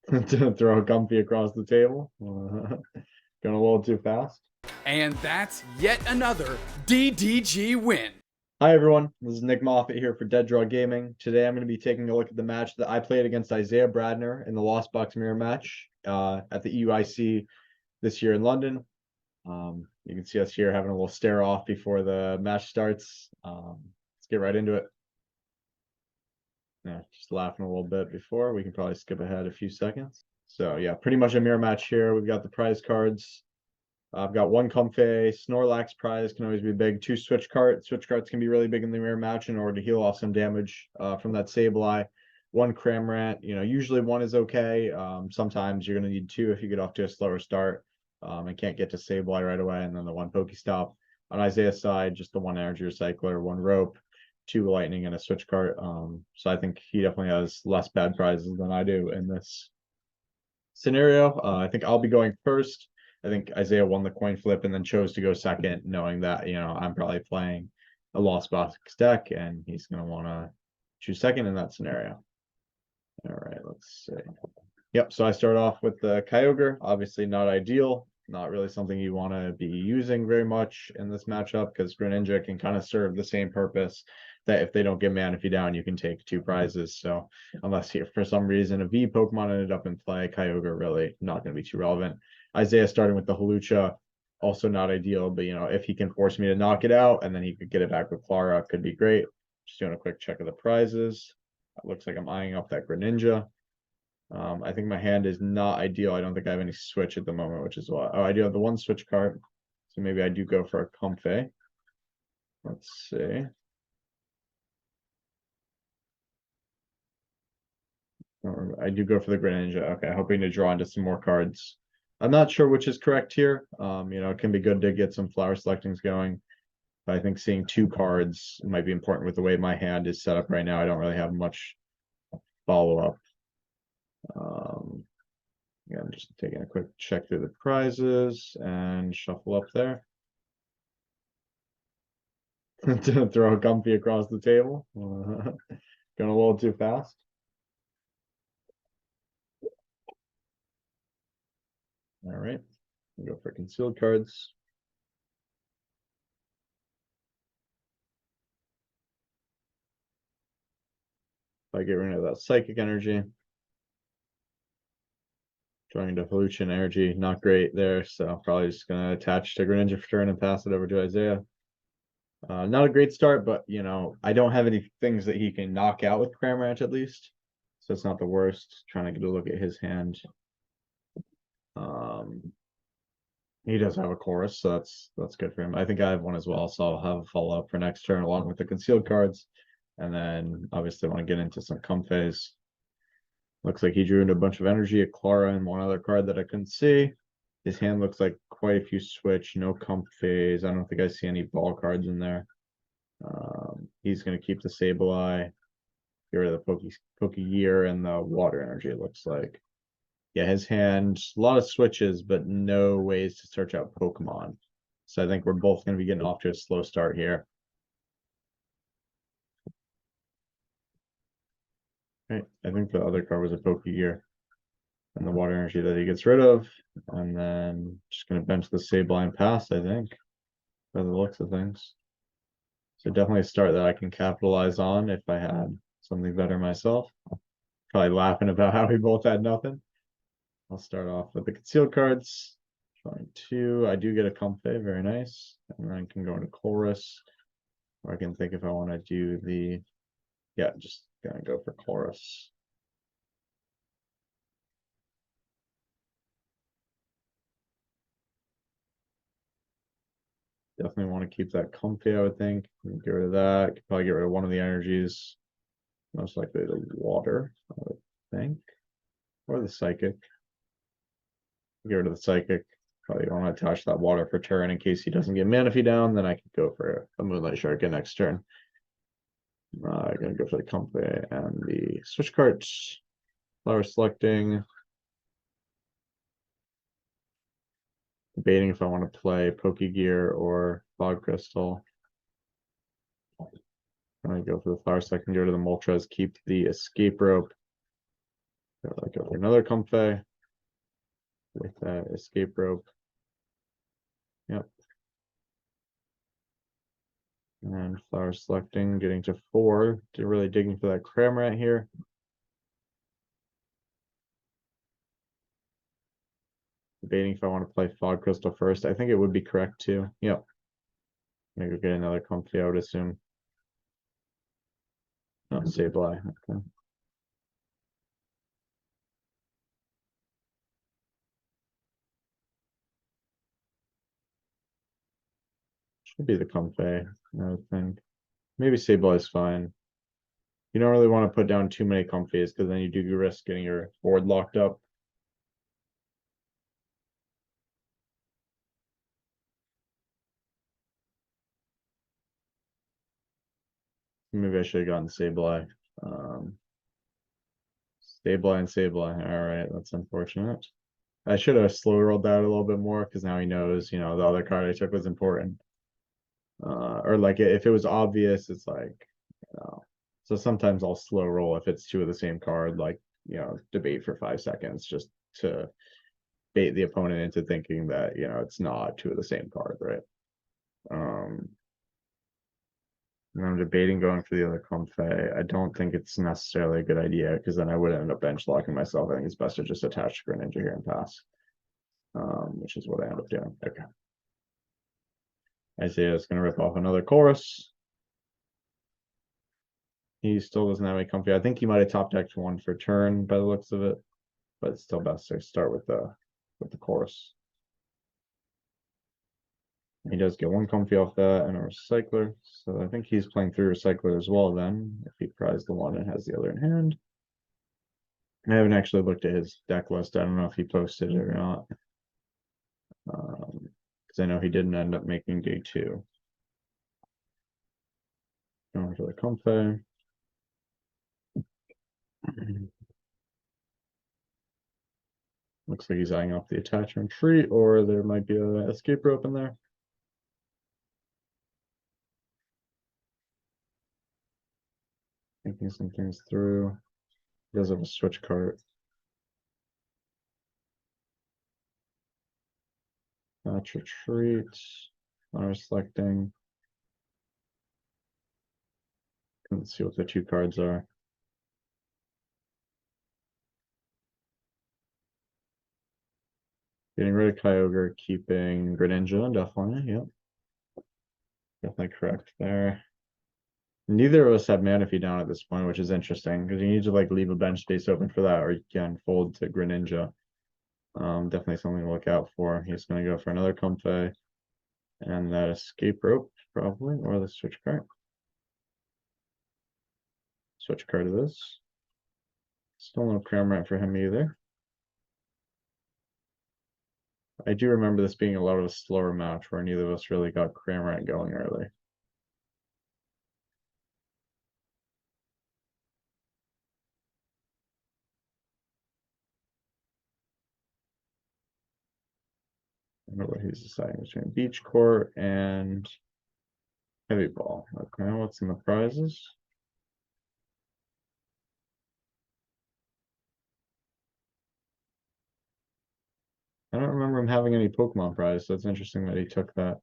To throw a comfy across the table. Going a little too fast. And that's yet another DDG win. Hi everyone, this is Nick Moffitt here for Dead Draw Gaming. Today I'm going to be taking a look at the match that I played against Isaiah Bradner in the Lost Box Mirror match at the EUIC this year in London. You can see us here having a little stare off before the match starts. Let's get right into it. Yeah, just laughing a little bit before. We can probably skip ahead a few seconds. So yeah, pretty much a mirror match here. We've got the prize cards. I've got one Comfey, Snorlax prize can always be big. Two Switch Carts. Switch Carts can be really big in the mirror match in order to heal off some damage from that Sableye. One Cramorant, usually one is okay. Sometimes you're going to need two if you get off to a slower start and can't get to Sableye right away. And then the one Pokestop. On Isaiah's side, just the one Energy Recycler, one Rope, two Lightning, and a Switch Cart. So I think he definitely has less bad prizes than I do in this scenario. I think I'll be going first. I think Isaiah won the coin flip and then chose to go second, knowing that, I'm probably playing a Lost Box deck and he's going to want to choose second in that scenario. All right, let's see. Yep, so I start off with the Kyogre. Obviously not ideal, not really something you want to be using very much in this matchup because Greninja can kind of serve the same purpose that if they don't get Manaphy down, you can take two prizes. So unless here for some reason a V Pokemon ended up in play, Kyogre really not going to be too relevant. Isaiah starting with the Hawlucha, also not ideal, but if he can force me to knock it out and then he could get it back with Clara, could be great. Just doing a quick check of the prizes. It looks like I'm eyeing up that Greninja. I think my hand is not ideal. I don't think I have any switch at the moment, which is why. Oh, I do have the one switch card. So maybe I do go for a Comfey. Let's see. I do go for the Greninja. Okay, hoping to draw into some more cards. I'm not sure which is correct here. It can be good to get some flower selectings going. But I think seeing two cards might be important with the way my hand is set up right now. I don't really have much follow-up. Yeah, I'm just taking a quick check through the prizes and shuffle up there. To throw a Comfy across the table. Going a little too fast. All right, we'll go for concealed cards. If I get rid of that psychic energy. Drawing into Hawlucha energy, not great there, so probably just gonna attach to Greninja for turn and pass it over to Isaiah. Not a great start, but I don't have any things that he can knock out with Cramorant at least. So it's not the worst. Trying to get a look at his hand. He does have a chorus, so that's good for him. I think I have one as well, so I'll have a follow-up for next turn along with the concealed cards. And then obviously want to get into some Comfeys. Looks like he drew into a bunch of energy, a Clara, and one other card that I couldn't see. His hand looks like quite a few switch, no Comfeys. I don't think I see any ball cards in there. He's going to keep the Sableye, get rid of the Pokegear and the water energy, it looks like. Yeah, his hand, a lot of switches, but no ways to search out Pokemon. So I think we're both going to be getting off to a slow start here. Right, I think the other card was a Pokegear and the water energy that he gets rid of. And then just going to bench the Sableye and pass, I think, by the looks of things. So definitely a start that I can capitalize on if I had something better myself. Probably laughing about how we both had nothing. I'll start off with the concealed cards. Drawing two. I do get a Comfey, very nice. And then I can go into Chorus. Or I can think if I want to do the, yeah, just gonna go for Chorus. Definitely want to keep that Comfey, I would think. Get rid of that. Could probably get rid of one of the energies. Most likely the water, I would think. Or the Psychic. Get rid of the Psychic. Probably want to attach that water for turn in case he doesn't get Manaphy down. Then I could go for a Moonlight Shark in next turn. I'm gonna go for the Comfey and the switch cards. Flower selecting. Debating if I want to play Pokegear or Fog Crystal. I'm gonna go for the flower selecting, go to the Moltres, keep the escape rope. Go for another comfy with that escape rope. Yep. And flower selecting, getting to 4. Really digging for that Cramorant here. Debating if I want to play Fog Crystal first. I think it would be correct too. Yep. Maybe get another comfy, I would assume. Oh, Sableye. Okay. Should be the comfy, I would think. Maybe Sableye is fine. You don't really want to put down too many comfies because then you do risk getting your board locked up. Maybe I should have gotten Sableye. Sableye and Sableye. All right, that's unfortunate. I should have slow rolled that a little bit more because now he knows, the other card I took was important. Or like if it was obvious, it's like, so sometimes I'll slow roll if it's 2 of the same card, like, debate for 5 seconds just to bait the opponent into thinking that, it's not 2 of the same card, right? And I'm debating going for the other comfy. I don't think it's necessarily a good idea because then I would end up bench locking myself. I think it's best to just attach Greninja here and pass. Which is what I end up doing. Okay. Isaiah is going to rip off another chorus. He still doesn't have any comfy. I think he might have top decked 1 for turn by the looks of it, but it's still best to start with the chorus. He does get 1 comfy off that and a recycler, so I think he's playing through recycler as well. Then if he prizes the 1 and has the other in hand. I haven't actually looked at his deck list. I don't know if he posted it or not. Because I know he didn't end up making day 2. Going for the comfy. Looks like he's eyeing off the attachment tree, or there might be a escape rope in there. Thinking some things through. He does have a switch cart. Attach retreat. Honor selecting. Let's see what the 2 cards are. Getting rid of Kyogre, keeping Greninja, definitely, yep. Definitely correct there. Neither of us have Manaphy down at this point, which is interesting, because you need to like leave a bench space open for that, or you can fold to Greninja. Definitely something to look out for. He's gonna go for another comfy. And that escape rope, probably, or the switch card. Switch card it is. Still no Cramorant for him either. I do remember this being a lot of a slower match where neither of us really got Cramorant going early. I don't know what he's deciding between Beach Court and Heavy Ball. Okay, what's in the prizes? I don't remember him having any Pokemon prize, so it's interesting that he took that.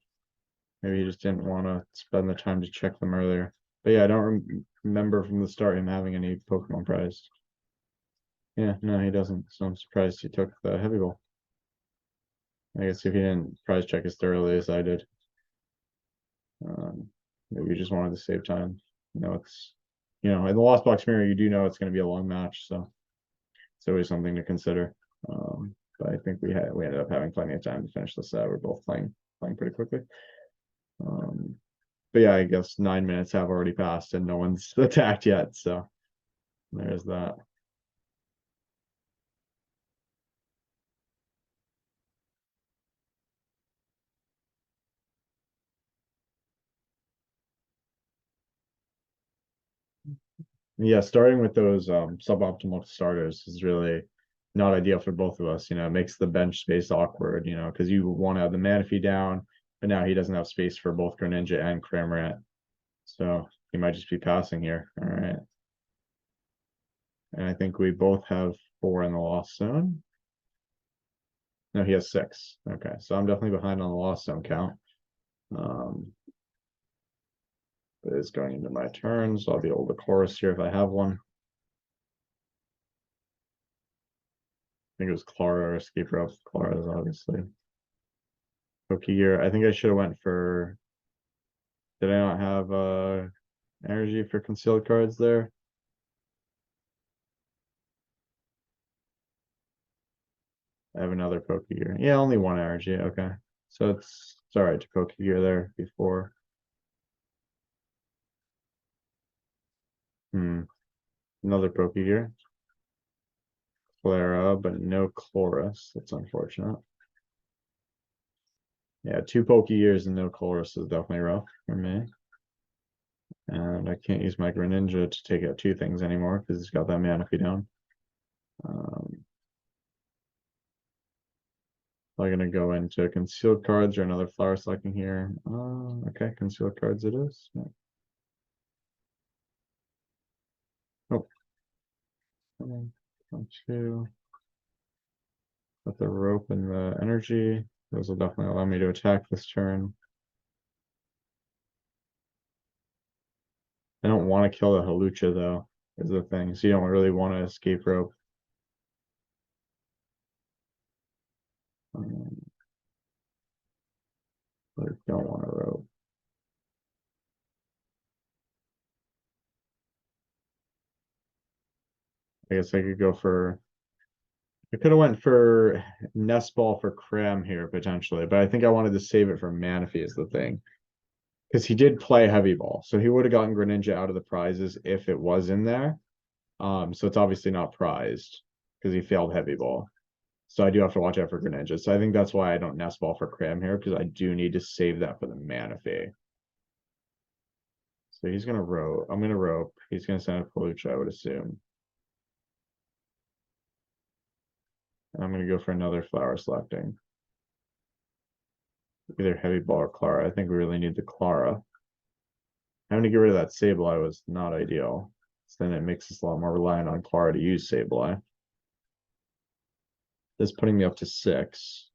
Maybe he just didn't want to spend the time to check them earlier. But yeah, I don't remember from the start him having any Pokemon prize. Yeah, no, he doesn't. So I'm surprised he took the Heavy Ball. I guess if he didn't prize check as thoroughly as I did. Maybe you just wanted to save time. It's, in the Lost Box Mirror, you do know it's going to be a long match, so it's always something to consider. But I think we ended up having plenty of time to finish this out. We're both playing pretty quickly. But yeah, I guess 9 minutes have already passed and no one's attacked yet, so there's that. Yeah, starting with those suboptimal starters is really not ideal for both of us. It makes the bench space awkward, because you want to have the Manaphy down, but now he doesn't have space for both Greninja and Cramorant. So he might just be passing here. All right. And I think we both have 4 in the lost zone. No, he has 6. Okay, so I'm definitely behind on the lost zone count. It is going into my turn, so I'll be able to chorus here if I have one. I think it was Clara or Escape Rope. Clara's obviously. Pokegear. I think I should have went for. Did I not have energy for concealed cards there? I have another Pokegear. Yeah, only one energy. Okay. So it's alright to Pokegear there before. Another Pokegear. Clara, but no Chloris. That's unfortunate. Yeah, 2 Pokegears and no Chloris is definitely rough for me. And I can't use my Greninja to take out 2 things anymore because he's got that Manaphy down. I'm gonna go into concealed cards or another flower selecting here. Okay, concealed cards it is. Yeah. Oh. 2. With the rope and the energy. Those will definitely allow me to attack this turn. I don't want to kill the Halucha though, is the thing. So you don't really want to escape rope. I don't want to rope. I guess I could go for. I could have went for Nest Ball for Cram here potentially, but I think I wanted to save it for Manaphy is the thing. Because he did play Heavy Ball, so he would have gotten Greninja out of the prizes if it was in there. So it's obviously not prized because he failed Heavy Ball. So I do have to watch out for Greninja. So I think that's why I don't Nest Ball for Cram here, because I do need to save that for the Manaphy. So he's gonna rope. I'm gonna rope. He's gonna send a Peluche, I would assume. I'm gonna go for another flower selecting. Either Heavy Ball or Clara. I think we really need the Clara. Having to get rid of that Sableye was not ideal. So then it makes us a lot more reliant on Clara to use Sableye. This is putting me up to 6.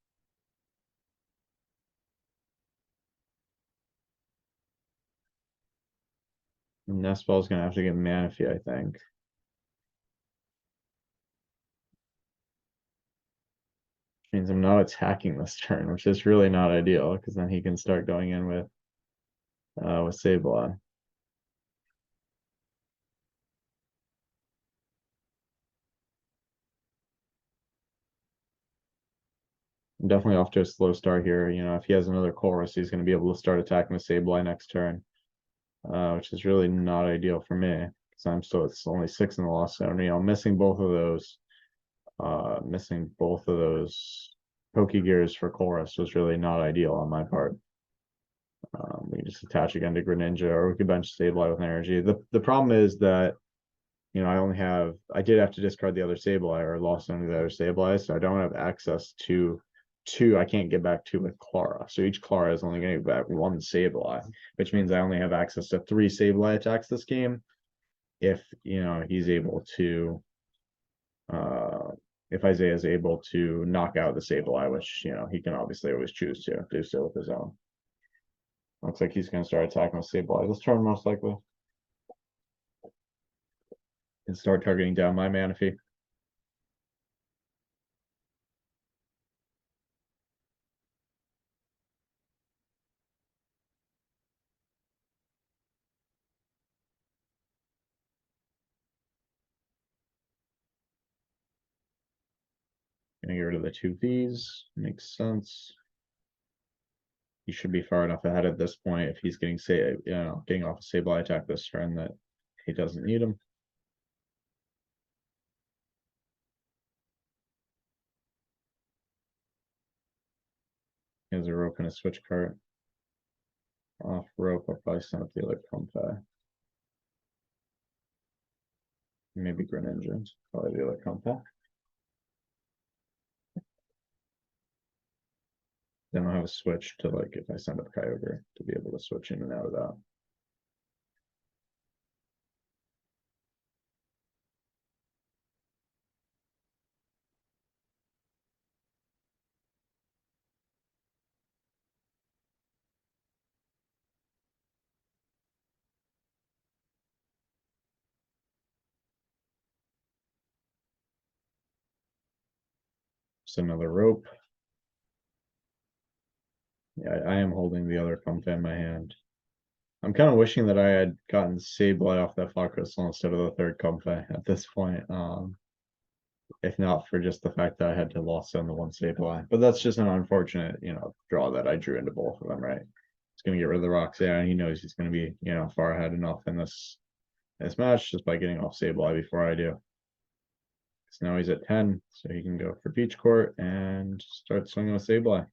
Nest Ball's gonna have to get Manaphy, I think. Which means I'm not attacking this turn, which is really not ideal, because then he can start going in with Sableye. I'm definitely off to a slow start here. You know, if he has another chorus, he's going to be able to start attacking the Sableye next turn, which is really not ideal for me because I'm still it's only 6 in the lost zone. You know, missing both of those, Pokegears for chorus was really not ideal on my part. We can just attach again to Greninja, or we could bench Sableye with energy. The problem is that you know I did have to discard the other Sableye or lost only the other Sableye, so I don't have access to 2. I can't get back 2 with Clara. So each Clara is only going to get back 1 Sableye, which means I only have access to 3 Sableye attacks this game. If you know he's able to, if Isaiah is able to knock out the Sableye, which you know he can obviously always choose to do so with his own. Looks like he's going to start attacking with Sableye this turn, most likely. And start targeting down my Manaphy. Gonna get rid of the 2 V's. Makes sense. He should be far enough ahead at this point if he's getting getting off a Sableye attack this turn that he doesn't need him. He has a rope and a switch cart. Off rope, I'll probably send up the other Compa. Maybe Greninja. Probably the other Compa. Then I'll have a switch to like if I send up Kyogre to be able to switch in and out of that. Just another rope. Yeah, I am holding the other Comfey in my hand. I'm kind of wishing that I had gotten Sableye off that Fog Crystal instead of the third Comfey at this point. If not for just the fact that I had to lost on the one Sableye. But that's just an unfortunate, draw that I drew into both of them, right? He's gonna get rid of the rocks there, and he knows he's gonna be, far ahead enough in this match just by getting off Sableye before I do. So now he's at 10, so he can go for Beach Court and start swinging with Sableye.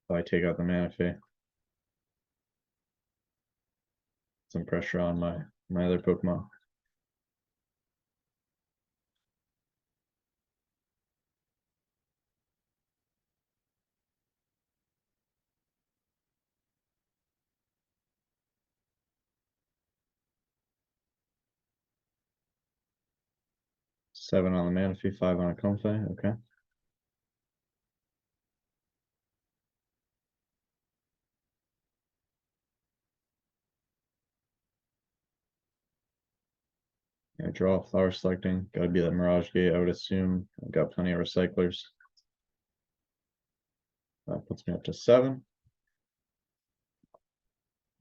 So I take out the Manaphy. Some pressure on my other Pokemon. Seven on the Manaphy, 5 on a Comfey, okay. Yeah, draw, flower selecting, gotta be that Mirage Gate, I would assume. I've got plenty of recyclers. That puts me up to 7.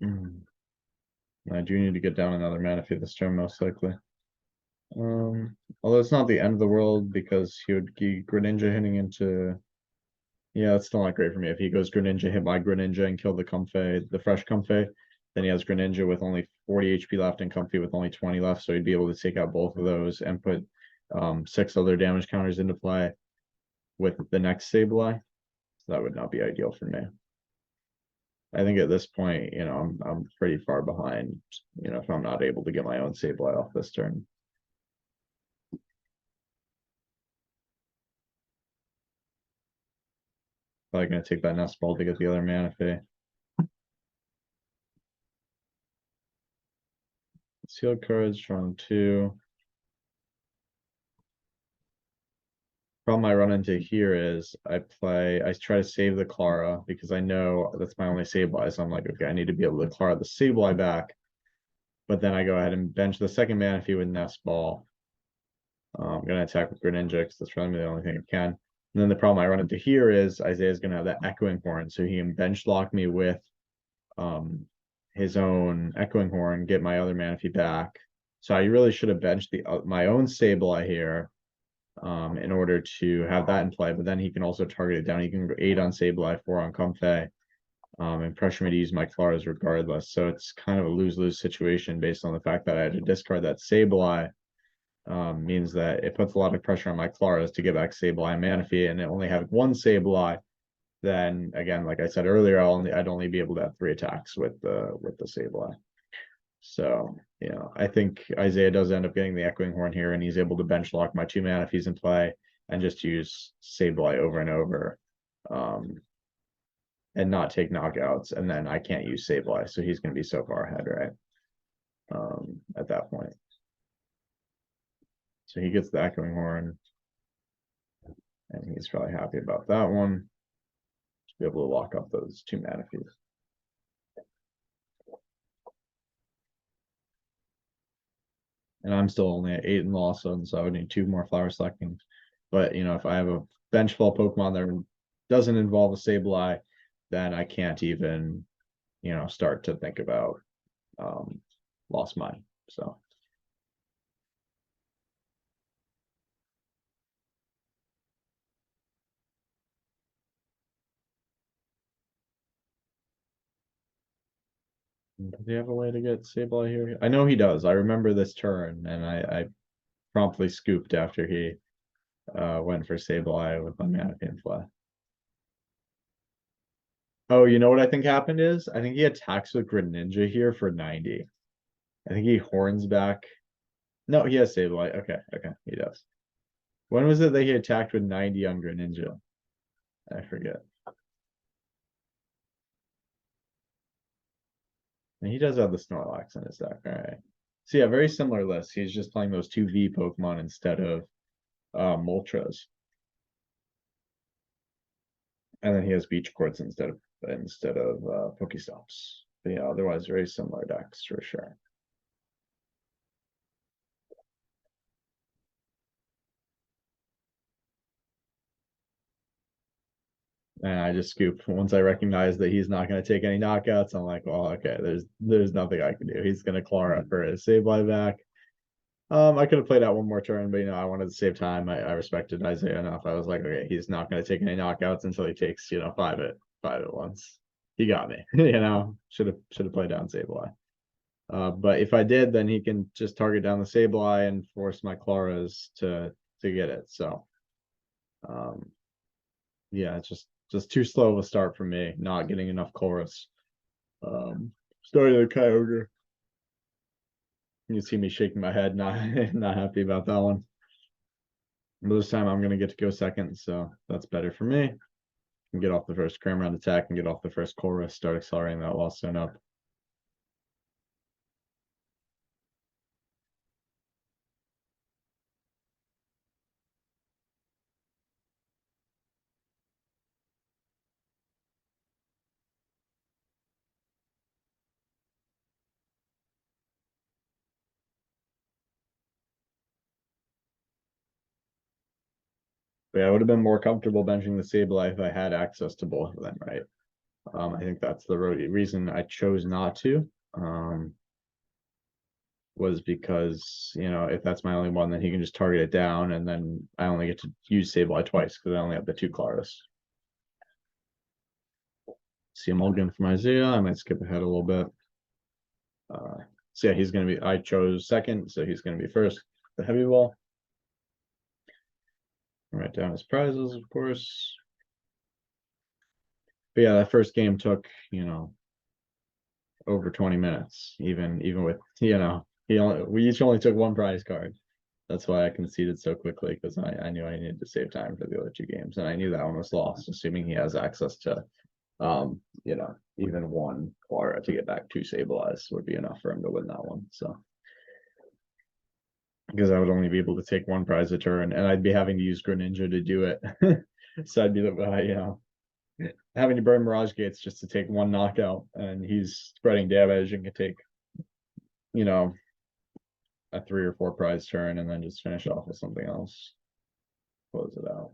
I do need to get down another Manaphy this turn, most likely. Although it's not the end of the world because he would get Greninja hitting into. Yeah, it's still not great for me. If he goes Greninja, hit my Greninja and kill the Comfey, the fresh Comfey, then he has Greninja with only 40 HP left and Comfey with only 20 left, so he'd be able to take out both of those and put 6 other damage counters into play with the next Sableye. So that would not be ideal for me. I think at this point, I'm pretty far behind, if I'm not able to get my own Sableye off this turn. Probably gonna take that Nest Ball to get the other Manaphy. Sealed cards, drawn 2. Problem I run into here is I try to save the Clara because I know that's my only Sableye. So I'm like, okay, I need to be able to Clara the Sableye back. But then I go ahead and bench the second Manaphy with Nest Ball. I'm gonna attack with Greninja because that's really the only thing I can. And then the problem I run into here is Isaiah's gonna have that Echoing Horn, so he can bench lock me with his own Echoing Horn, get my other Manaphy back. So I really should have benched my own Sableye here. In order to have that in play, but then he can also target it down. He can go 8 on Sableye, 4 on Comfey, and pressure me to use my Claras regardless. So it's kind of a lose-lose situation based on the fact that I had to discard that Sableye. Means that it puts a lot of pressure on my Claras to get back Sableye and Manaphy, and only have one Sableye. Then again, like I said earlier, I'd only be able to have 3 attacks with the Sableye. So, I think Isaiah does end up getting the Echoing Horn here, and he's able to bench lock my 2 Manaphy's in play and just use Sableye over and over, and not take knockouts. And then I can't use Sableye, so he's going to be so far ahead, right? At that point. So he gets the Echoing Horn, and he's probably happy about that one. To be able to lock up those 2 Manaphy's. And I'm still only at 8 in Lawson, so I would need 2 more flower selecting. But if I have a bench full Pokemon that doesn't involve a Sableye, then I can't even, start to think about Lost Mine. So does he have a way to get Sableye here? I know he does. I remember this turn, and I promptly scooped after he went for Sableye with my Manaphy in play. Oh, you know what I think happened is? I think he attacks with Greninja here for 90. I think he horns back. No, he has Sableye. Okay, he does. When was it that he attacked with 90 on Greninja? I forget. And he does have the Snorlax in his deck, alright. So yeah, very similar list. He's just playing those 2 V Pokemon instead of Moltres. And then he has beach courts instead of Pokestops. But yeah, otherwise very similar decks for sure. And I just scoop once I recognize that he's not going to take any knockouts. I'm like, well, okay, there's nothing I can do. He's going to Clara for his Sableye back. I could have played out one more turn, but I wanted to save time. I respected Isaiah enough. I was like, okay, he's not going to take any knockouts until he takes five at once. He got me. Should have played down Sableye. But if I did, then he can just target down the Sableye and force my Claras to get it. So, yeah, it's just too slow of a start for me. Not getting enough chorus. Starting the Kyogre. You see me shaking my head, not not happy about that one. But this time I'm gonna get to go second, so that's better for me. And get off the first cram round attack and get off the first chorus, start accelerating that while soon up. But yeah, I would have been more comfortable benching the Sableye if I had access to both of them, right? I think that's the reason I chose not to. Was because, if that's my only one, then he can just target it down, and then I only get to use Sableye twice because I only have the two Claras. See a mulligan from Isaiah. I might skip ahead a little bit. So yeah, he's gonna be. I chose second, so he's gonna be first. The heavy ball. Write down his prizes, of course. But yeah, that first game took over 20 minutes. Even with we each only took one prize card. That's why I conceded so quickly, because I knew I needed to save time for the other two games, and I knew that one was lost, assuming he has access to even one Clara to get back two Sableyes would be enough for him to win that one. So because I would only be able to take one prize a turn, and I'd be having to use Greninja to do it. So I'd be having to burn Mirage Gates just to take one knockout, and he's spreading damage and can take a 3 or 4 prize turn and then just finish off with something else. Close it out.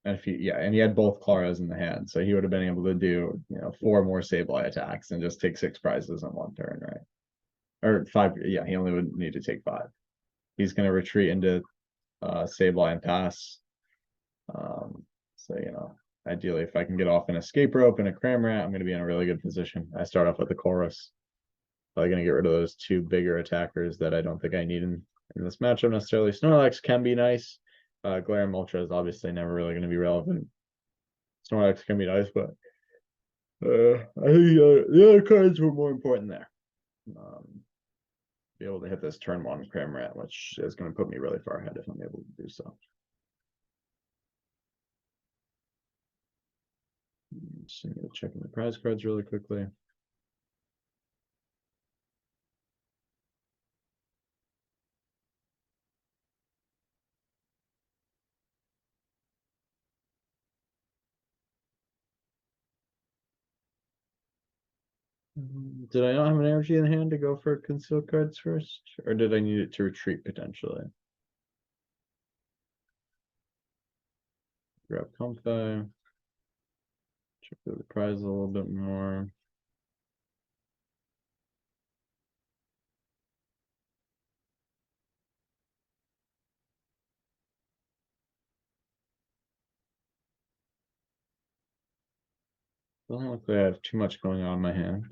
And and he had both Claras in the hand, so he would have been able to do 4 more Sableye attacks and just take 6 prizes on one turn, right? Or 5. Yeah, he only would need to take 5. He's going to retreat into Sableye and pass. So ideally, if I can get off an escape rope and a Cramorant, I'm going to be in a really good position. I start off with the chorus. Probably going to get rid of those 2 bigger attackers that I don't think I need in this matchup necessarily. Snorlax can be nice. Glare and Moltres is obviously never really going to be relevant. Snorlax can be nice, but I think the other cards were more important there. Be able to hit this turn 1 Cramorant, which is going to put me really far ahead if I'm able to do so. Just checking the prize cards really quickly. Did I not have an energy in hand to go for concealed cards first? Or did I need it to retreat potentially? Grab Comfy. Check through the prize a little bit more. Doesn't look like I have too much going on in my hand.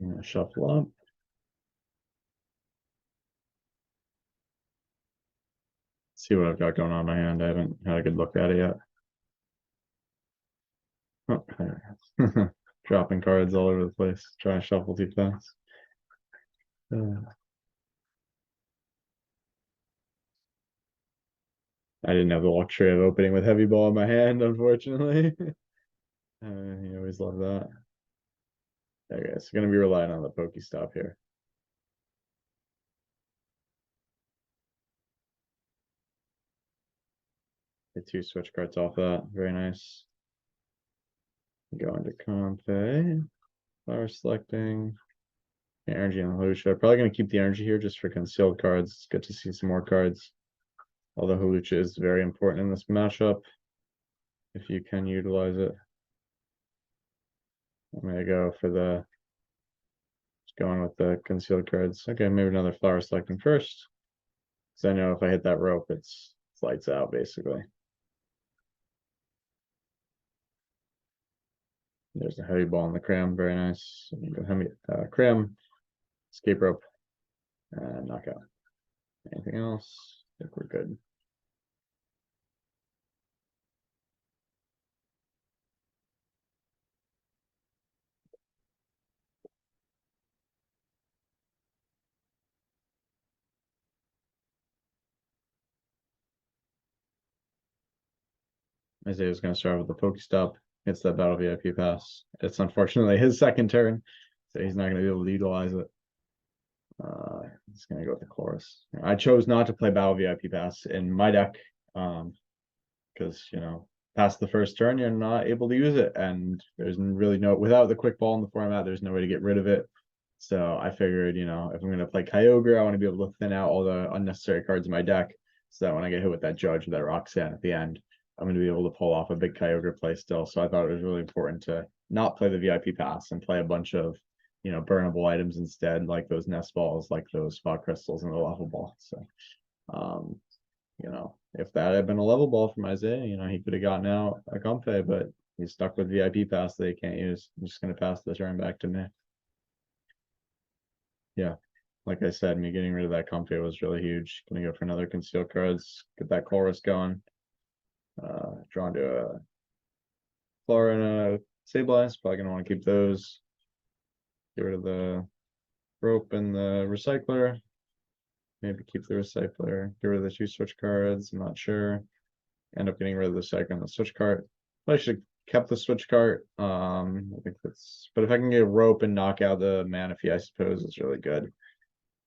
I'm gonna shuffle up. See what I've got going on in my hand. I haven't had a good look at it yet. Oh, dropping cards all over the place. Trying to shuffle too fast. I didn't have the luxury of opening with heavy ball in my hand, unfortunately. You always love that. Okay, so gonna be relying on the Pokestop here. Get 2 switch cards off that. Very nice. Go into Compe. Flower selecting. Energy and Halucha. Probably gonna keep the energy here just for concealed cards. It's good to see some more cards. Although Halucha is very important in this matchup. If you can utilize it. I'm gonna go for the going with the concealed cards. Okay, maybe another flower selecting first. Because I know if I hit that rope, it's lights out basically. There's a heavy ball in the cram, very nice. Cram, escape rope, and knockout. Anything else? I think we're good. Isaiah's going to start with the Pokestop. Hits that Battle VIP pass. It's unfortunately his second turn, so he's not going to be able to utilize it. He's going to go with the chorus. I chose not to play Battle VIP pass in my deck, because past the first turn you're not able to use it, and there's really without the quick ball in the format, there's no way to get rid of it. So I figured, if I'm going to play Kyogre, I want to be able to thin out all the unnecessary cards in my deck, so that when I get hit with that Judge or that Roxanne at the end, I'm going to be able to pull off a big Kyogre play still. So I thought it was really important to not play the VIP pass and play a bunch of, burnable items instead, like those nest balls, like those spot crystals, and the level ball. So, if that had been a level ball from Isaiah, he could have gotten out a Comfey, but he's stuck with VIP pass that he can't use. I'm just going to pass the turn back to me. Yeah, like I said, me getting rid of that Comfey was really huge. Gonna go for another concealed cards, get that chorus going. Drawn to a Flora and a Sableye. Probably gonna want to keep those. Get rid of the rope and the recycler. Maybe keep the recycler. Get rid of the 2 switch cards. I'm not sure. End up getting rid of the recycler and the switch card. I should have kept the switch card. I think that's. But if I can get a rope and knock out the Manaphy, I suppose it's really good.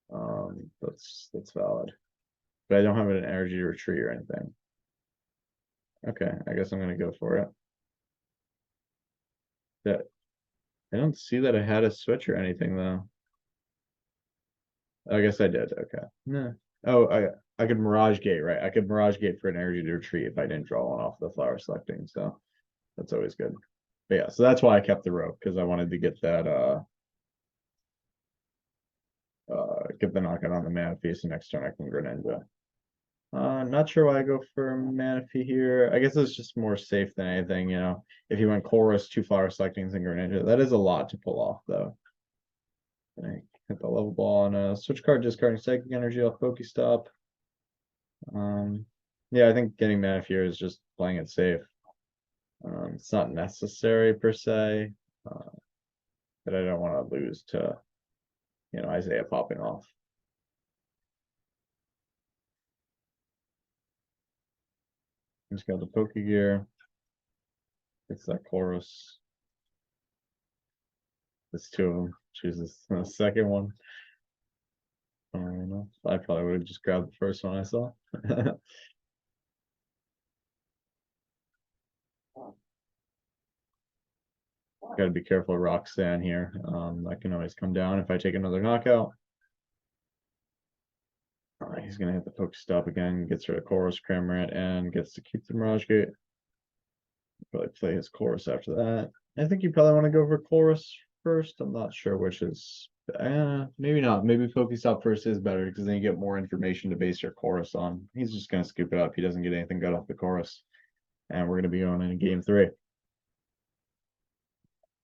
That's valid. But I don't have an energy to retreat or anything. Okay, I guess I'm gonna go for it. That I don't see that I had a switch or anything though. I guess I did. Okay. No. Oh, I could Mirage Gate, right? I could Mirage Gate for an energy to retreat if I didn't draw one off the flower selecting, so that's always good. But yeah, so that's why I kept the rope, because I wanted to get that get the knockout on the Manaphy, so next turn I can Greninja. Not sure why I go for Manaphy here. I guess it's just more safe than anything, If you went Chorus, 2 flower selectings, and Greninja, that is a lot to pull off, though. I hit the level ball on a switch card, discarding Psychic Energy off Pokestop. Yeah, I think getting Manaphy here is just playing it safe. It's not necessary per se, but I don't want to lose to, Isaiah popping off. Just got the Pokegear. It's that chorus. There's 2 of them. Chooses the second one. I don't know. I probably would have just grabbed the first one I saw. Got to be careful of Roxanne here. That can always come down if I take another knockout. He's gonna hit the Pokestop again, gets rid of Chorus, Cramorant, and gets to keep the Mirage Gate. Probably play his Chorus after that. I think you probably want to go for Chorus first. I'm not sure which is. Maybe not. Maybe Pokestop first is better, because then you get more information to base your Chorus on. He's just gonna scoop it up. He doesn't get anything good off the Chorus, and we're gonna be going into game 3.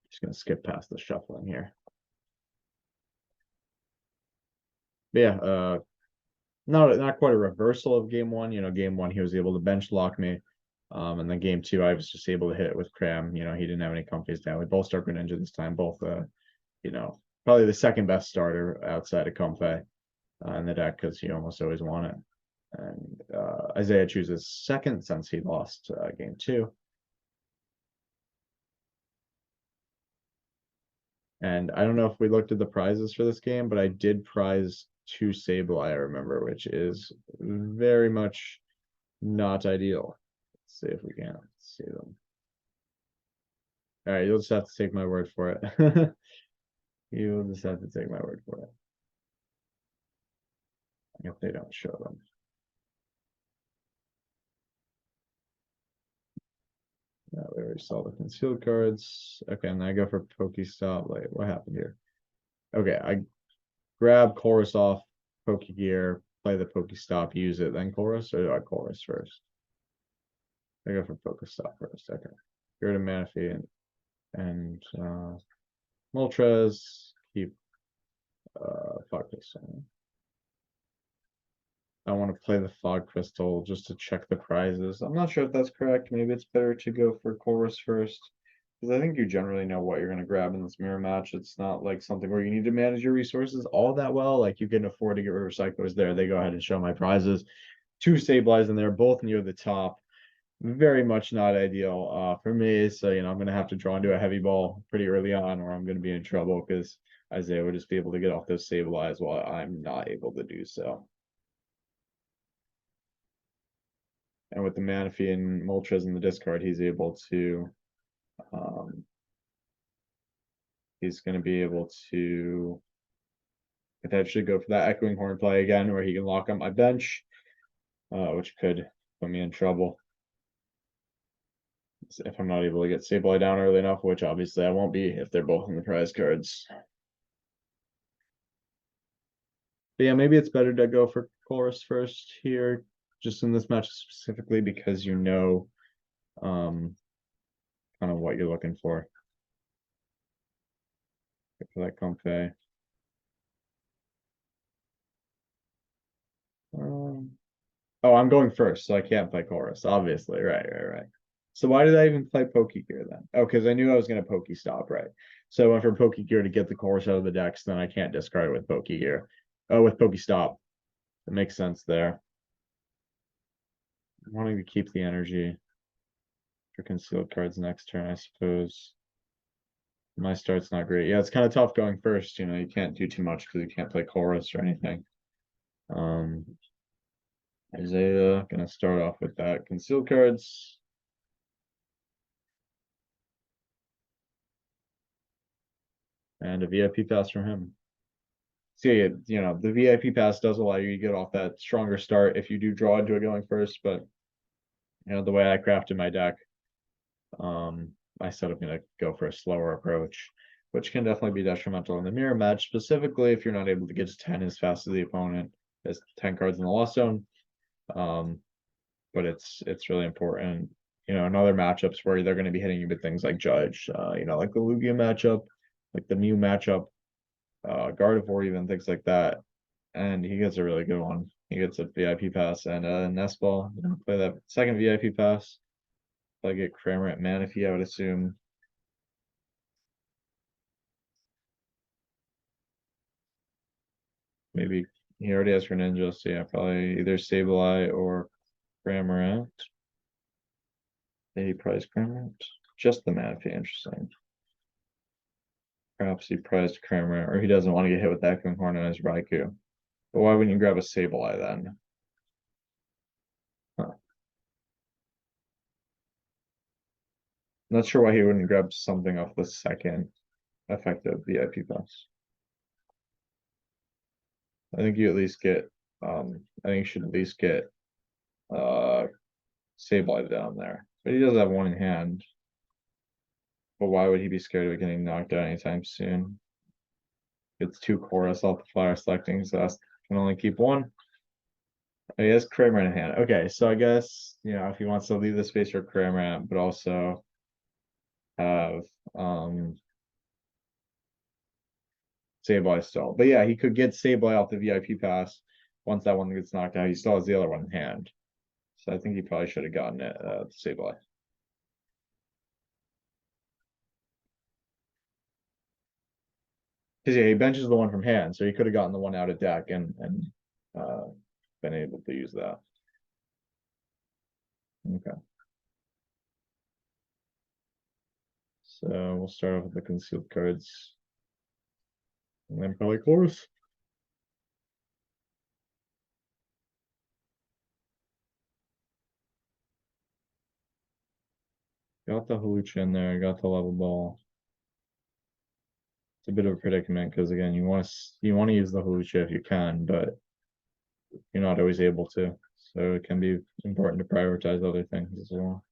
Just gonna skip past the shuffling here. But yeah, not quite a reversal of game one. Game one he was able to bench lock me. And then game two I was just able to hit it with Cram. He didn't have any comfies down. We both start Greninja this time, both probably the second best starter outside of Comfey in the deck because you almost always want it. And Isaiah chooses second since he lost game two. And I don't know if we looked at the prizes for this game, but I did prize 2 Sableye, I remember, which is very much not ideal. Let's see if we can see them. All right, you'll just have to take my word for it. You'll just have to take my word for it. If they don't show them. No, we already saw the concealed cards. Okay, and I go for Pokestop. Like, what happened here? Okay, I grab Chorus off Pokegear, play the Pokestop, use it, then Chorus, or do I Chorus first? I go for Pokestop first. Okay. Go to Manaphy and Moltres, keep Fog Crystal. I want to play the Fog Crystal just to check the prizes. I'm not sure if that's correct. Maybe it's better to go for Chorus first. Because I think you generally know what you're going to grab in this mirror match. It's not like something where you need to manage your resources all that well. Like you can afford to get rid of Psychos there. They go ahead and show my prizes. 2 Sableyes in there, both near the top. Very much not ideal for me. So, I'm going to have to draw into a heavy ball pretty early on or I'm going to be in trouble because Isaiah would just be able to get off those Sableyes while I'm not able to do so. And with the Manaphy and Moltres in the discard, he's able to he's going to be able to potentially go for that Echoing Horn play again, where he can lock up my bench, which could put me in trouble if I'm not able to get Sableye down early enough, which obviously I won't be if they're both in the prize cards. But yeah, maybe it's better to go for Chorus first here, just in this match specifically because kind of what you're looking for. For that Comfey. Oh, I'm going first, so I can't play Chorus, obviously. Right. So why did I even play Pokegear then? Oh, because I knew I was going to Pokestop, right? So I went for Pokegear to get the Chorus out of the decks, then I can't discard it with Pokegear. Oh, with Pokestop. It makes sense there. I'm wanting to keep the energy for concealed cards next turn, I suppose. My start's not great. Yeah, it's kind of tough going first. You can't do too much because you can't play Chorus or anything. Isaiah gonna start off with that concealed cards. And a VIP pass from him. See, the VIP pass does allow you to get off that stronger start if you do draw into it going first, but the way I crafted my deck, I said I'm gonna go for a slower approach, which can definitely be detrimental in the mirror match, specifically if you're not able to get to 10 as fast as the opponent. There's 10 cards in the lost zone. But it's really important, in other matchups where they're going to be hitting you with things like Judge, like the Lugia matchup, like the Mew matchup, Gardevoir, even things like that. And he gets a really good one. He gets a VIP pass and a Nest Ball. Play that second VIP pass. If I get Kramer at Manaphy, I would assume. Maybe he already has Greninja, so yeah, probably either Sableye or Cramorant. Maybe prize Cramorant. Just the Manaphy, interesting. Perhaps he prized Kramer, or he doesn't want to get hit with that Echoing Horn on his Raikou. But why wouldn't you grab a Sableye then? Huh. Not sure why he wouldn't grab something off the second effective VIP pass. I think you at least get, I think you should at least get Sableye down there. But he does have one in hand. But why would he be scared of getting knocked out anytime soon? It's 2 Chorus off the flyer selecting, so I can only keep 1. Oh, he has Kramer in hand. Okay, so I guess, if he wants to leave the space for Kramer, but also have Sableye still. But yeah, he could get Sableye off the VIP pass, once that one gets knocked out, he still has the other one in hand. So I think he probably should have gotten it to Sableye. Because yeah, he benches the one from hand, so he could have gotten the one out of deck and been able to use that. Okay. So we'll start off with the concealed cards. And then probably close. Got the Halucha in there, got the level ball. It's a bit of a predicament because again, you want to use the Halucha if you can, but you're not always able to. So it can be important to prioritize other things as well.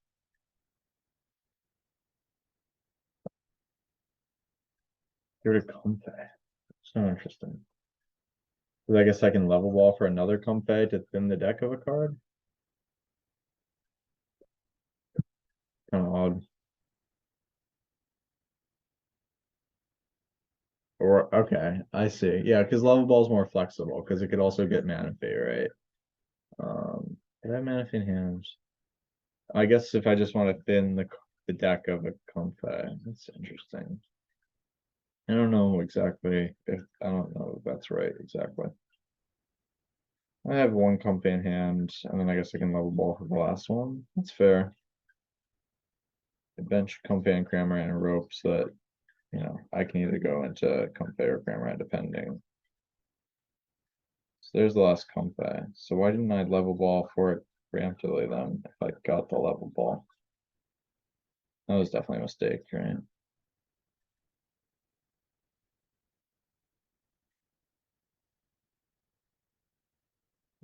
Get rid of Comfey. So interesting. Because I guess I can level ball for another Comfey to thin the deck of a card. Kind of odd. Or okay, I see. Yeah, because level ball is more flexible because it could also get Manaphy, right? Did I have Manaphy in hands? I guess if I just want to thin the deck of a Comfey, that's interesting. I don't know exactly if I don't know if that's right exactly. I have one Comfey in hand, and then I guess I can level ball for the last one. That's fair. I bench Comfey and Cramorant and rope so that I can either go into Comfey or Cramorant depending. So there's the last Comfey. So why didn't I level ball for it preemptively then if I got the level ball? That was definitely a mistake, right?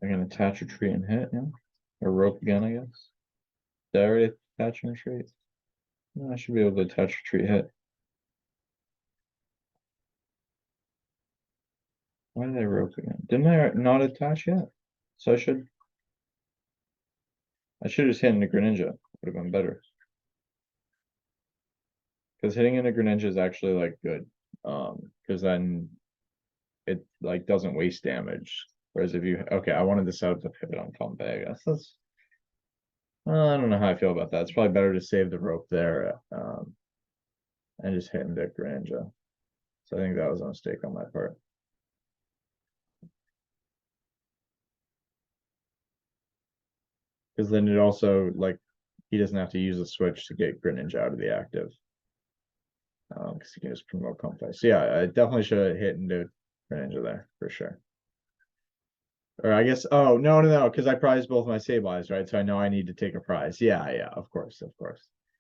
I can attach, retreat, and hit, yeah. Or rope again, I guess. Did I already attach and retreat? No, I should be able to attach, retreat, hit. Why did I rope again? Didn't I not attach yet? So I should just hit into Greninja. Would have been better. Because hitting into Greninja is actually like good. Because then it like doesn't waste damage. Whereas if you I wanted to set up the pivot on Comfey, I guess that's I don't know how I feel about that. It's probably better to save the rope there, and just hit into Greninja. So I think that was a mistake on my part. Because then it also like he doesn't have to use a switch to get Greninja out of the active. Because he can just promote Comfey. So yeah, I definitely should have hit into Greninja there for sure. Or I guess no, because I prized both my Sableyes, right? So I know I need to take a prize. Yeah, of course.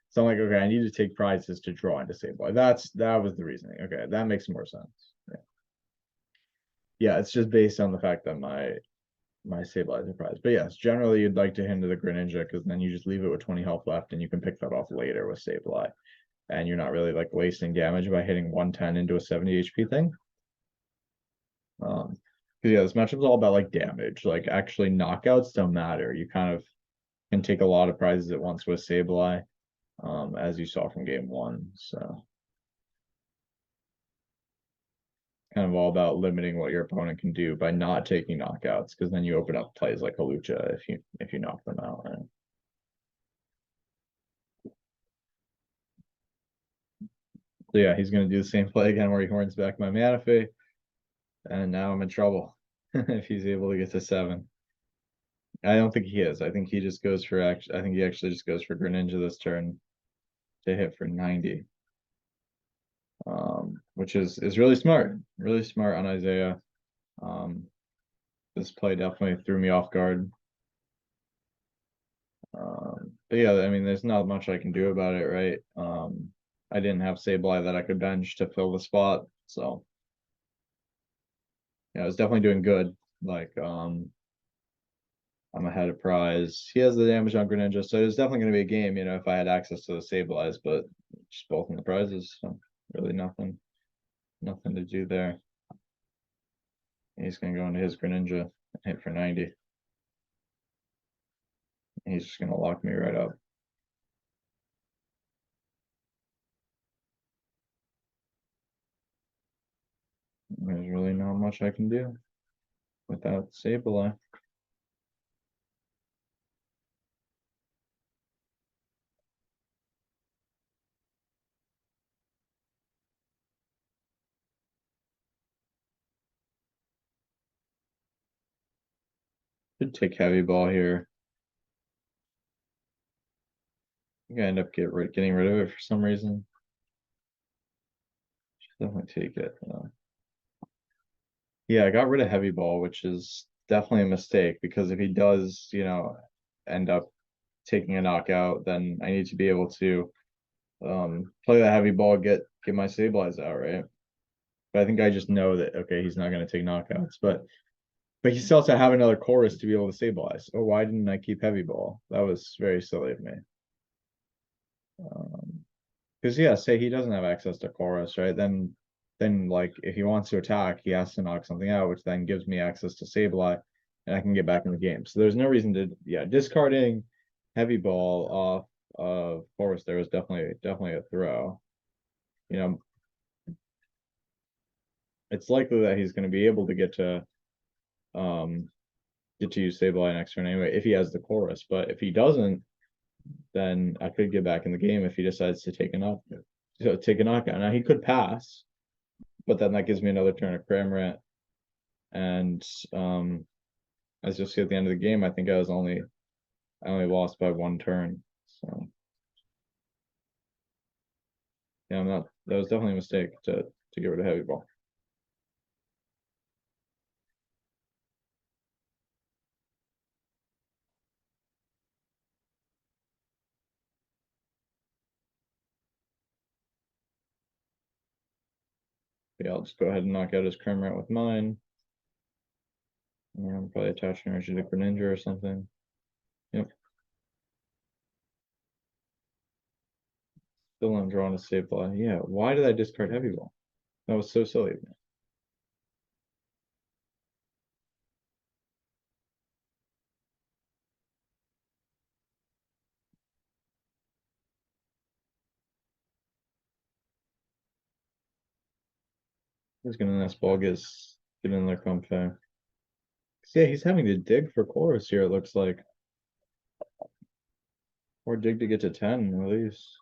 So I'm like, okay, I need to take prizes to draw into Sableye. That was the reasoning. Okay, that makes more sense. Yeah, it's just based on the fact that my Sableye is a prize. But yes, generally you'd like to hinder the Greninja because then you just leave it with 20 health left and you can pick that off later with Sableye. And you're not really like wasting damage by hitting 110 into a 70 HP thing. Yeah, this matchup's all about like damage. Like actually knockouts don't matter. You kind of can take a lot of prizes at once with Sableye, as you saw from game one. So kind of all about limiting what your opponent can do by not taking knockouts, because then you open up plays like Halucha if you knock them out, right? So yeah, he's gonna do the same play again where he horns back my Manaphy. And now I'm in trouble if he's able to get to 7. I don't think he is. I think he just goes for I think he actually just goes for Greninja this turn to hit for 90. Which is really smart. Really smart on Isaiah. This play definitely threw me off guard. But yeah, I mean, there's not much I can do about it, right? I didn't have Sableye that I could bench to fill the spot, so yeah, I was definitely doing good. Like, I'm ahead of prize. He has the damage on Greninja, so it's definitely going to be a game, if I had access to the Sableyes, but just both in the prizes, so really nothing to do there. He's going to go into his Greninja and hit for 90. He's just going to lock me right up. There's really not much I can do. without Sableye. Should take heavy ball here. I think I end up getting rid of it for some reason. Should definitely take it. Yeah, I got rid of heavy ball, which is definitely a mistake because if he does, end up taking a knockout, then I need to be able to play that heavy ball, get my Sableyes out, right? But I think I just know that okay, he's not gonna take knockouts, but he still has to have another chorus to be able to Sableye. Oh, why didn't I keep heavy ball? That was very silly of me. Because yeah, say he doesn't have access to chorus, right? Then like if he wants to attack, he has to knock something out, which then gives me access to Sableye, and I can get back in the game. So there's no reason to discarding heavy ball off of chorus there was definitely a throw. You know, it's likely that he's going to be able to get to use Sableye next turn anyway if he has the chorus. But if he doesn't, then I could get back in the game if he decides to take a knockout. Now he could pass, but then that gives me another turn of Cramorant. And as you'll see at the end of the game, I think I only lost by one turn. So yeah, that was definitely a mistake to get rid of heavy ball. But yeah, I'll just go ahead and knock out his Cramorant with mine. I'm probably attach energy to Greninja or something. Yep. Still not drawing a Sableye. Yeah, why did I discard heavy ball? That was so silly. He's gonna nice ball get in there Comfey. Yeah, he's having to dig for chorus here, it looks like. Or dig to get to 10 at least.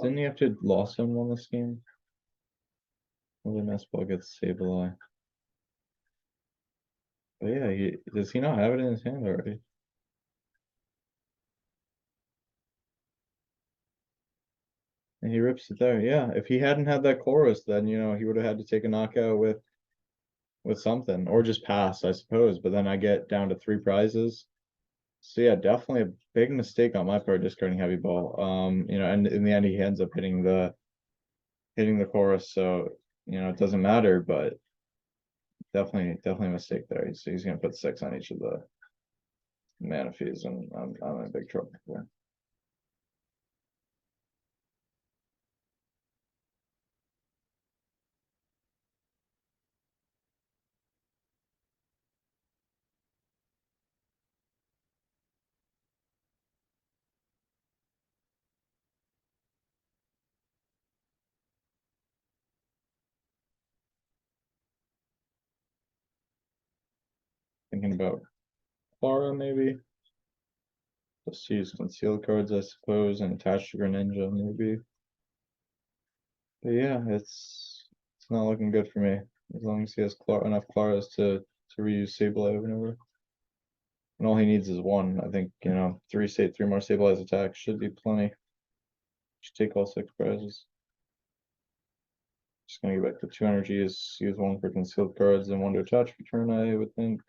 Didn't he have to lost him on this game? Well, the nice ball gets Sableye. But yeah, does he not have it in his hand already? And he rips it there. Yeah, if he hadn't had that chorus, then he would have had to take a knockout with something, or just pass, I suppose. But then I get down to 3 prizes. So yeah, definitely a big mistake on my part discarding heavy ball. And in the end he ends up hitting the chorus, so it doesn't matter, but definitely a mistake there. So he's gonna put 6 on each of the Manaphy's, and I'm in big trouble here. Thinking about Clara maybe. Let's use concealed cards, I suppose, and attach to Greninja maybe. But yeah, it's not looking good for me. As long as he has enough Claras to reuse Sableye over and over. And all he needs is 1. I think, 3 more Sableye's attacks should be plenty. Should take all 6 prizes. Just gonna get back to 2 energies, use 1 for concealed cards and 1 to attach for turn, I would think.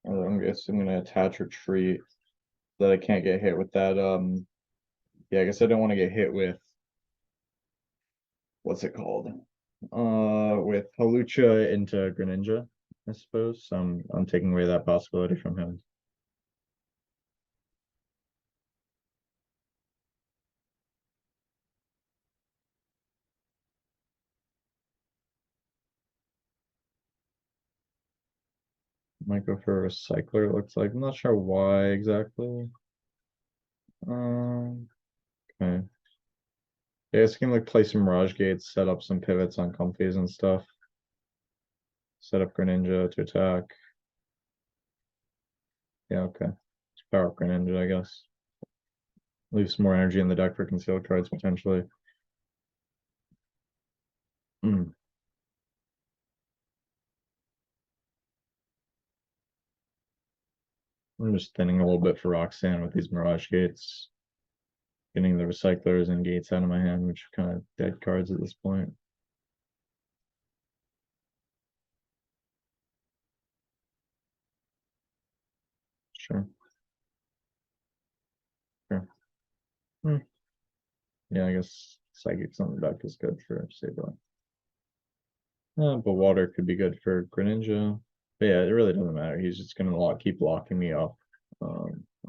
I'm guessing I'm gonna attach retreat so that I can't get hit with that. Yeah, I guess I don't want to get hit with what's it called? With Halucha into Greninja, I suppose. So I'm taking away that possibility from him. Might go for a recycler, it looks like. I'm not sure why exactly. Okay. Yeah, it's gonna like play some Mirage Gates, set up some pivots on comfies and stuff. Set up Greninja to attack. Yeah, okay. Just power up Greninja, I guess. Leave some more energy in the deck for concealed cards potentially. Hmm. I'm just thinning a little bit for Roxanne with these Mirage Gates. Getting the recyclers and gates out of my hand, which are kind of dead cards at this point. Sure. Sure. Hmm. Yeah, I guess Psychics on the deck is good for Sableye. But Water could be good for Greninja. But yeah, it really doesn't matter. He's just gonna keep locking me up.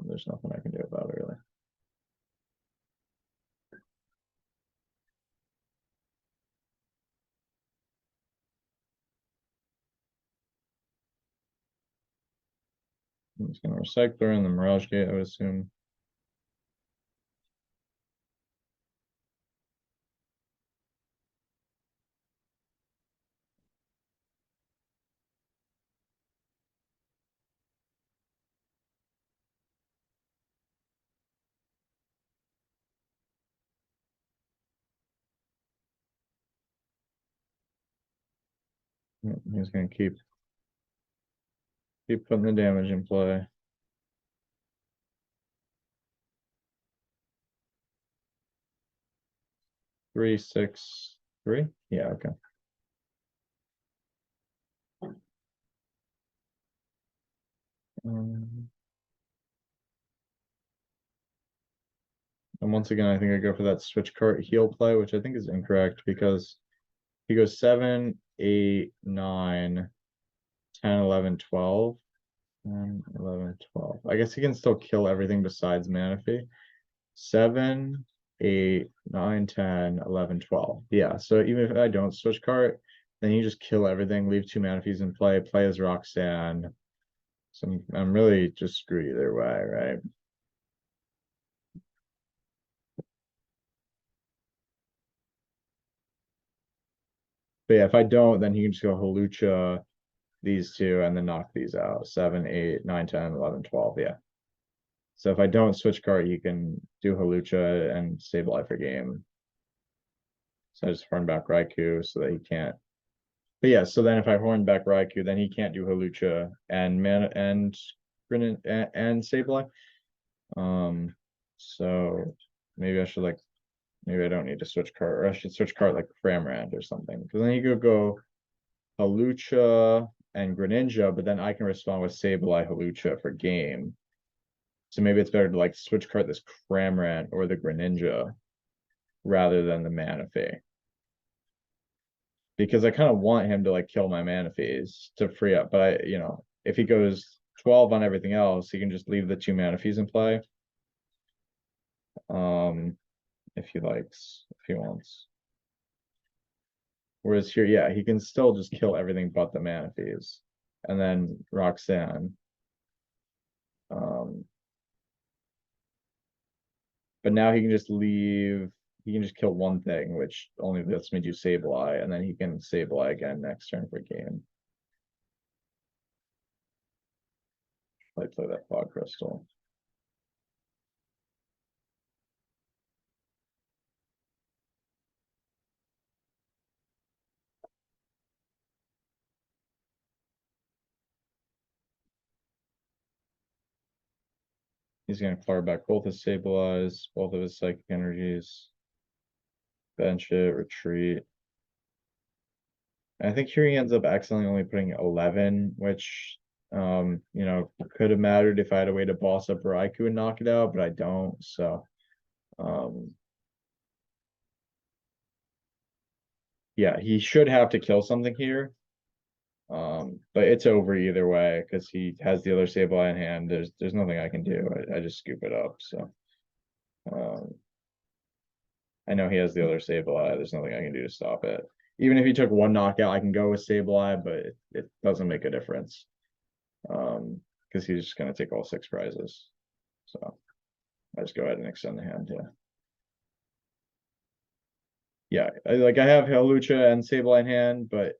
There's nothing I can do about it really. I'm just gonna Recycler and the Mirage Gate, I would assume. He's gonna keep putting the damage in play. 3, 6, 3? Yeah, okay. And once again, I think I go for that switch cart heal play, which I think is incorrect because he goes 7, 8, 9, 10, 11, 12. 10, 11, 12. I guess he can still kill everything besides Manaphy. 7, 8, 9, 10, 11, 12. Yeah, so even if I don't switch cart, then you just kill everything, leave 2 Manaphy's in play as Roxanne. So I'm really just screwed either way, right? But yeah, if I don't, then he can just go Hawlucha, these two, and then knock these out. 7, 8, 9, 10, 11, 12. Yeah. So if I don't switch card, you can do Hawlucha and Sableye for game. So I just horn back Raikou so that he can't. But yeah, so then if I horn back Raikou, then he can't do Hawlucha and Mana and Grenin and Sableye. So maybe I should maybe I don't need to switch card, or I should switch card like Framrand or something. Because then he could go Hawlucha and Greninja, but then I can respond with Sableye Hawlucha for game. So maybe it's better to switch card this Cramorant or the Greninja rather than the Manaphy. Because I kind of want him to kill my Manaphy's to free up. But if he goes 12 on everything else, he can just leave the 2 Manaphy's in play. If he wants. Whereas here, yeah, he can still just kill everything but the Manaphy's. And then Roxanne. But now he can just kill one thing, which only lets me do Sableye, and then he can Sableye again next turn for game. Play that Fog Crystal. He's gonna clear back both his Sableyes, both of his Psychic Energies, bench it, retreat. I think here he ends up accidentally only putting 11, which could have mattered if I had a way to boss up Raikou and knock it out, but I don't. So, yeah, he should have to kill something here. But it's over either way because he has the other Sableye in hand. There's nothing I can do. I just scoop it up. So, I know he has the other Sableye. There's nothing I can do to stop it. Even if he took one knockout, I can go with Sableye, but it doesn't make a difference. Because he's just gonna take all 6 prizes. So I just go ahead and extend the hand, yeah. I have Hawlucha and Sableye in hand, but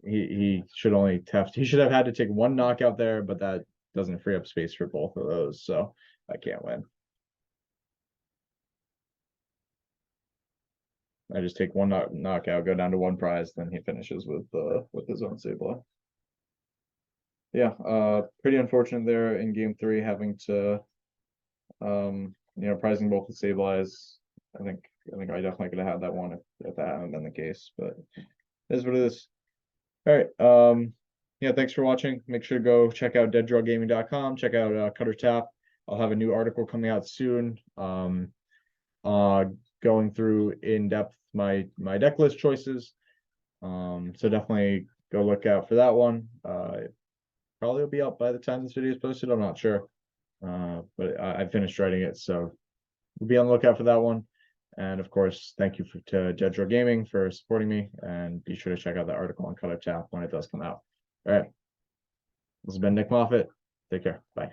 he should only he should have had to take 1 knockout there, but that doesn't free up space for both of those, so I can't win. I just take 1 knockout, go down to 1 prize, then he finishes with his own Sableye. Yeah, pretty unfortunate there in game 3 having to prizing both the Sableyes. I think I definitely could have had that one if that hadn't been the case, but it is what it is. All right. Yeah, thanks for watching. Make sure to go check out deaddrawgaming.com, check out Cutter Tap. I'll have a new article coming out soon. Going through in depth my deck list choices. So definitely go look out for that one. Probably will be out by the time this video is posted. I'm not sure. But I finished writing it, so we'll be on the lookout for that one. And of course, thank you to Dead Draw Gaming for supporting me, and be sure to check out the article on Cutter Tap when it does come out. All right. This has been Nick Moffitt. Take care. Bye.